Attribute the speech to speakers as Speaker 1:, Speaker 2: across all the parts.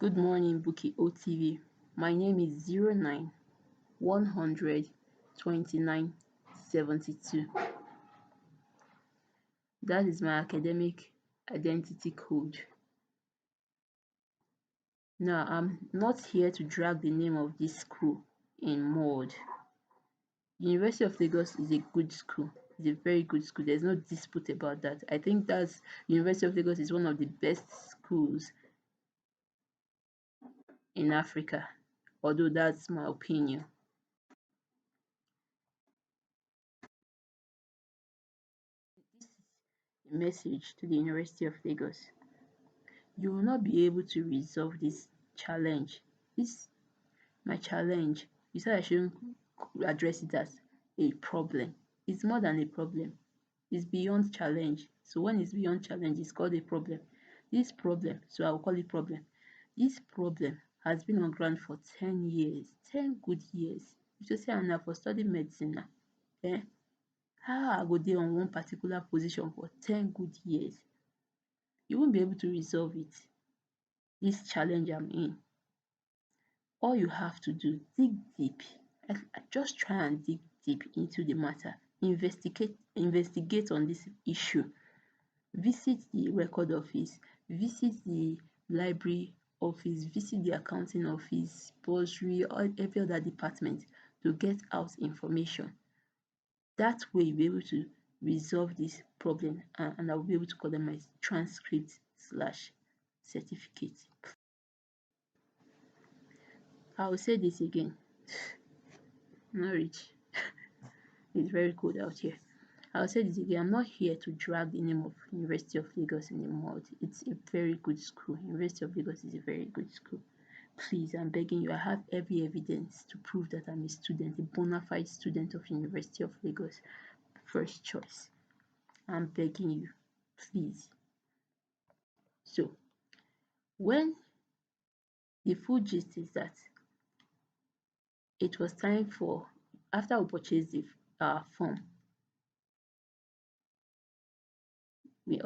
Speaker 1: Good morning, Bookie OTV. My name is 09 100 29 72. That is my academic identity code. Now, I'm not here to drag the name of this school in mud. University of Lagos is a good school. It's a very good school. There's no dispute about that. I think that's University of Lagos is one of the best schools in Africa, although that's my opinion. This is a message to the University of Lagos. You will not be able to resolve this challenge. This my challenge. You said I shouldn't address it as a problem. It's more than a problem. It's beyond challenge. So when it's beyond challenge, it's called a problem. This problem, so I will call it problem. This problem has been on ground for 10 years, 10 good years. You just say I'm now for studying medicine now. Eh? How I go there on one particular position for 10 good years? You won't be able to resolve it. This challenge I'm in. All you have to do, dig deep. Just try and dig deep into the matter. Investigate on this issue. Visit the record office, visit the library office, visit the accounting office, bursary, or every other department to get out information. That way you'll be able to resolve this problem, and I'll be able to call them my transcript slash certificate. I will say this again. Not it's very cold out here. I'll say this again. I'm not here to drag the name of University of Lagos in the mud. It's a very good school. University of Lagos is a very good school. Please, I'm begging you. I have every evidence to prove that I'm a student, a bona fide student of University of Lagos. First choice. I'm begging you. Please. So, when the full gist is that it was time for, after we purchased the form, we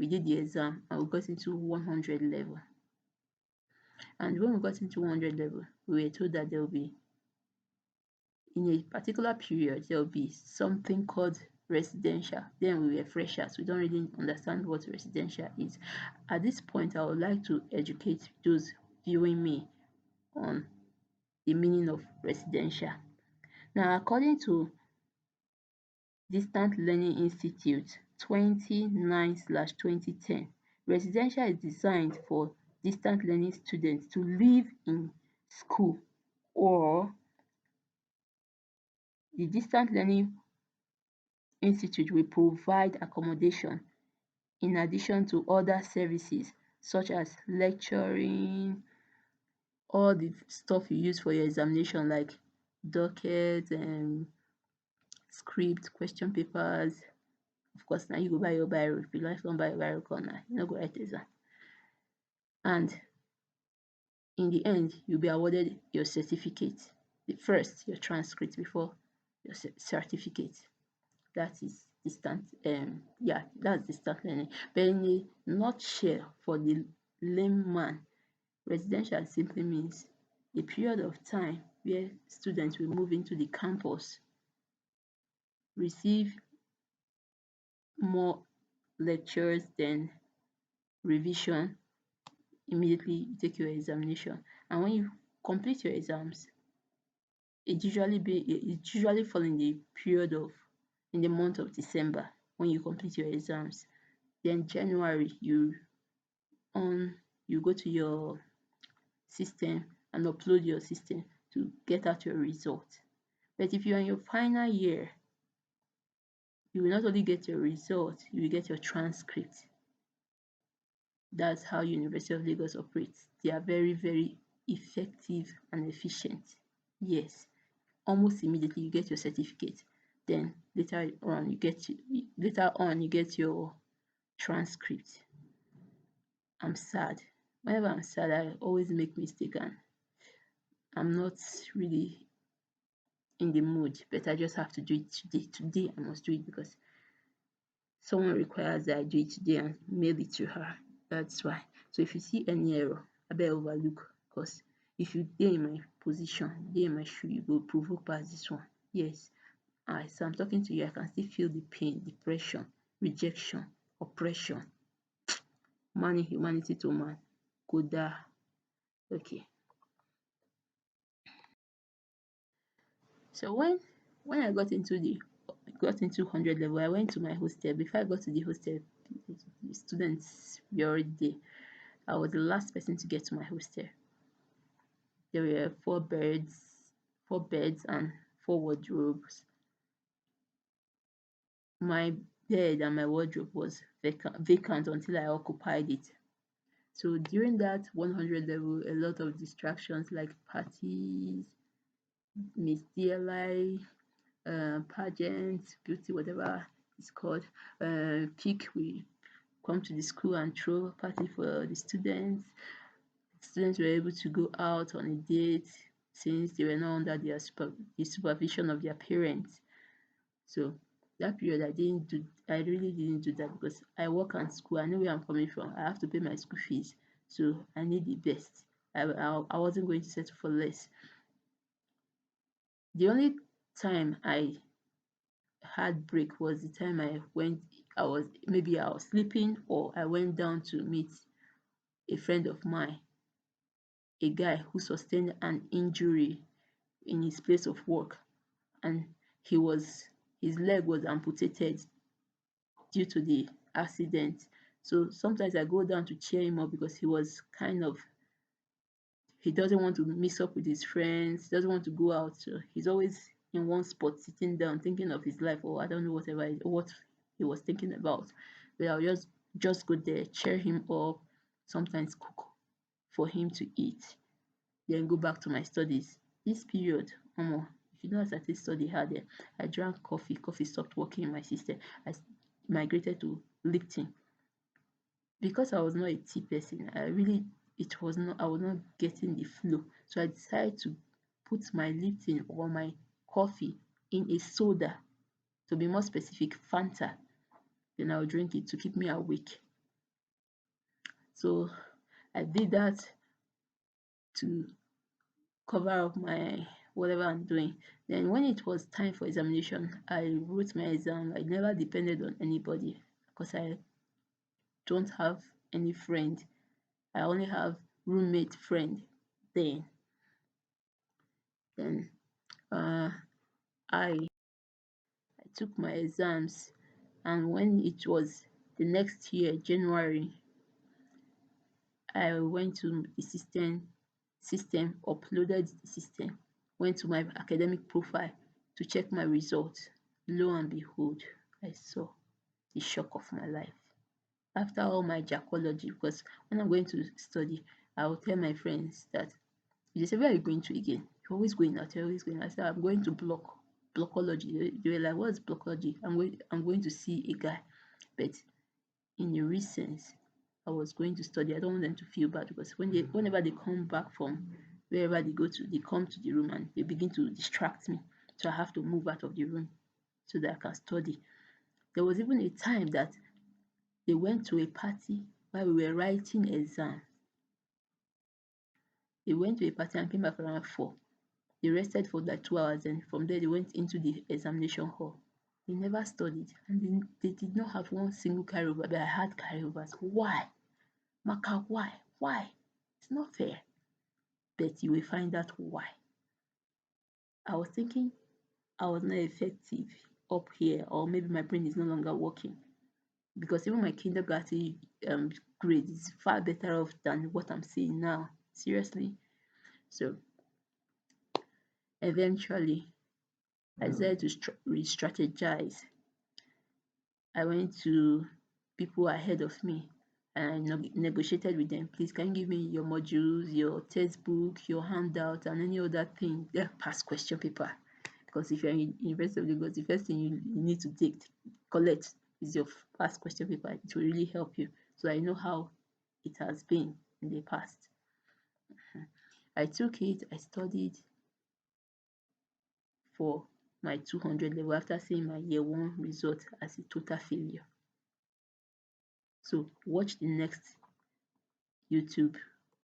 Speaker 1: did the exam and we got into 100 level. And when we got into 100 level, we were told that there will be, in a particular period, there will be something called residential. Then we were freshers. We don't really understand what residential is. At this point, I would like to educate those viewing me on the meaning of residential. Now, according to Distant Learning Institute 29/2010, residential is designed for distant learning students to live in school, or the Distant Learning Institute will provide accommodation in addition to other services such as lecturing, all the stuff you use for your examination like docket, script, question papers. Of course, now you go buy your biro. If you like to buy your biro corner, you no go write exam. And in the end, you'll be awarded your certificate. First, your transcript before your certificate. That is distant, that's distant learning. But in a nutshell, for the layman, residential simply means a period of time where students will move into the campus, receive more lectures, then revision, immediately you take your examination. And when you complete your exams, it usually fall in the period of, in the month of December, when you complete your exams. Then January, you go to your system and upload your system to get out your result. But if you're in your final year, you will not only get your result, you will get your transcript. That's how University of Lagos operates. They are very, very effective and efficient. Yes, almost immediately you get your certificate. Then later on you get your transcript. I'm sad. Whenever I'm sad, I always make mistake, and I'm not really in the mood, but I just have to do it today. Today I must do it because someone requires that I do it today and mail it to her. That's why. So if you see any error, abeg overlook, because if you dey in my position, dey in my shoe, you go provoke pass dis one. Yes, as I'm talking to you, I can still feel the pain, depression, rejection, oppression. Man humanity to man, kódà. Okay. So when I got into 100 level, I went to my hostel. Before I got to the hostel, the students were already there. I was the last person to get to my hostel. There were four beds and four wardrobes. My bed and my wardrobe was vacant until I occupied it. So during that 100 level, a lot of distractions like parties, Miss DLI, pageant, beauty, whatever it's called. Peak, we come to the school and throw a party for the students. Students were able to go out on a date since they were not under the supervision of their parents. So that period, I really didn't do that because I work and school. I know where I'm coming from. I have to pay my school fees, so I need the best. I wasn't going to settle for less. The only time I had break was the time I was sleeping, or I went down to meet a friend of mine, a guy who sustained an injury in his place of work, and his leg was amputated due to the accident. So sometimes I go down to cheer him up because he doesn't want to mix up with his friends, doesn't want to go out. So he's always in one spot sitting down thinking of his life, or I don't know what he was thinking about. But I'll just go there, cheer him up, sometimes cook for him to eat, then go back to my studies. This period, if you know, as I take study hard, I drank coffee. Coffee stopped working in my system. I migrated to Lipton. Because I was not a tea person, I was not getting the flow. So I decided to put my Lipton or my coffee in a soda, to be more specific, Fanta. Then I'll drink it to keep me awake. So I did that to cover up my whatever I'm doing. Then when it was time for examination, I wrote my exam. I never depended on anybody because I don't have any friend. I only have roommate friend then. Then I took my exams, and when it was the next year, January, I went to the system, uploaded the system, went to my academic profile to check my results. Lo and behold, I saw the shock of my life. After all my jacology, because when I'm going to study, I will tell my friends that they say, where are you going to again? You're always going out, you're always going out. I said, I'm going to blockology. They were like, what's blockology? I'm going to see a guy. But in a sense, I was going to study. I don't want them to feel bad because whenever they come back from wherever they go to, they come to the room and they begin to distract me. So I have to move out of the room so that I can study. There was even a time that they went to a party while we were writing exams. They went to a party and came back around 4. They rested for like 2 hours, and from there they went into the examination hall. They never studied, and they did not have one single carryover, but I had carryovers. Why? Maka, why? Why? It's not fair. But you will find out why. I was thinking I was not effective up here, or maybe my brain is no longer working, because even my kindergarten grade is far better off than what I'm seeing now. Seriously. So eventually I decided to re-strategize. I went to people ahead of me and I negotiated with them. Please, can you give me your modules, your textbook, your handout, and any other thing? Past question paper. Because if you're in University of Lagos, the first thing you need to collect is your past question paper. It will really help you. So I know how it has been in the past. I took it, I studied for my 200 level after seeing my year 1 result as a total failure. So watch the next YouTube